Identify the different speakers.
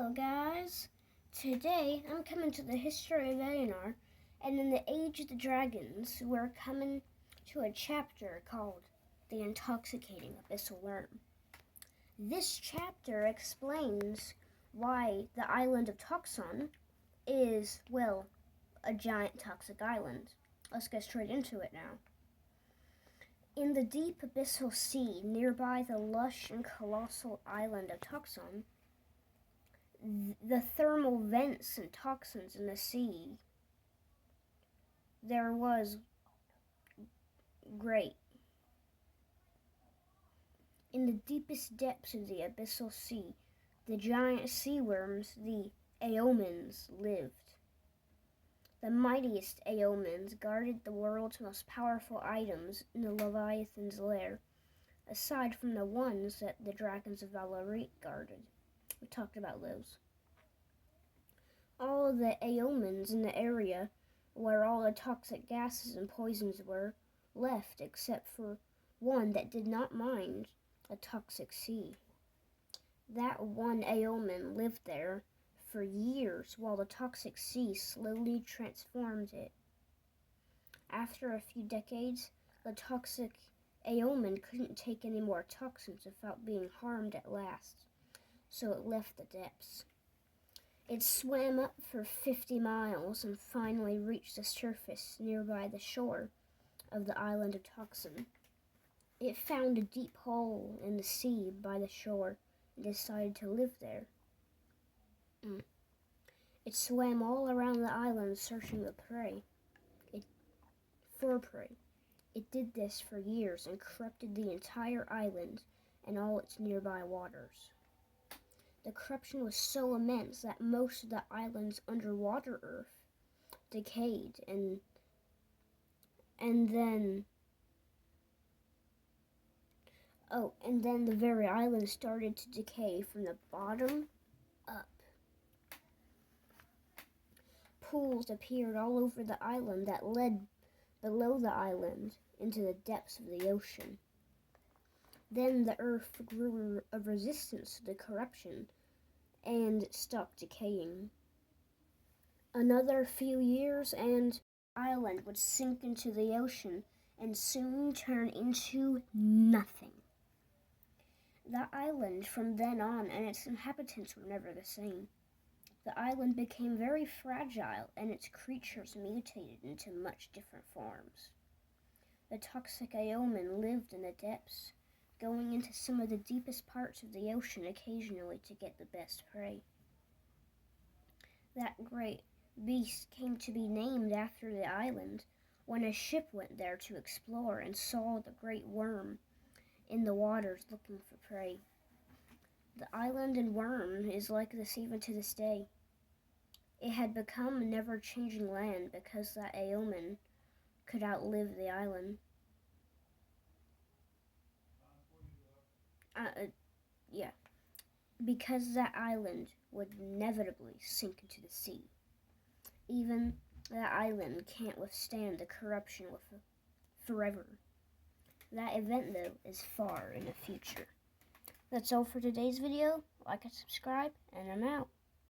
Speaker 1: Hello guys, today I'm coming to the history of Aeonar, and in the Age of the Dragons we're coming to a chapter called the Intoxicating Abyssal Worm. This chapter explains why the island of Toxon is, well, a giant toxic island. Let's get straight into it now. In the deep abyssal sea nearby the lush and colossal island of Toxon, the thermal vents and toxins in the sea, there was great. In the deepest depths of the abyssal sea, the giant sea worms, the Aeomans, lived. The mightiest Aeomans guarded the world's most powerful items in the Leviathan's lair, aside from the ones that the dragons of Valerie guarded. We talked about those. All of the Aeomans in the area where all the toxic gases and poisons were left, except for one that did not mind a toxic sea. That one Aeoman lived there for years while the toxic sea slowly transformed it. After a few decades, the toxic Aeoman couldn't take any more toxins without being harmed at last, so it left the depths. It swam up for 50 miles and finally reached the surface nearby the shore of the island of Toxon. It found a deep hole in the sea by the shore and decided to live there. It swam all around the island searching for prey. It did this for years and corrupted the entire island and all its nearby waters. The corruption was so immense that most of the island's underwater earth decayed, and then the very island started to decay from the bottom up. Pools appeared all over the island that led below the island into the depths of the ocean. Then the earth grew a resistance to the corruption and stopped decaying. Another few years and the island would sink into the ocean and soon turn into nothing. The island from then on and its inhabitants were never the same. The island became very fragile and its creatures mutated into much different forms. The toxic Aeoman lived in the depths, going into some of the deepest parts of the ocean occasionally to get the best prey. That great beast came to be named after the island when a ship went there to explore and saw the great worm in the waters looking for prey. The island and worm is like this even to this day. It had become a never-changing land because that Aeoman could outlive the island. Because that island would inevitably sink into the sea. Even that island can't withstand the corruption forever. That event, though, is far in the future. That's all for today's video. Like and subscribe, and I'm out.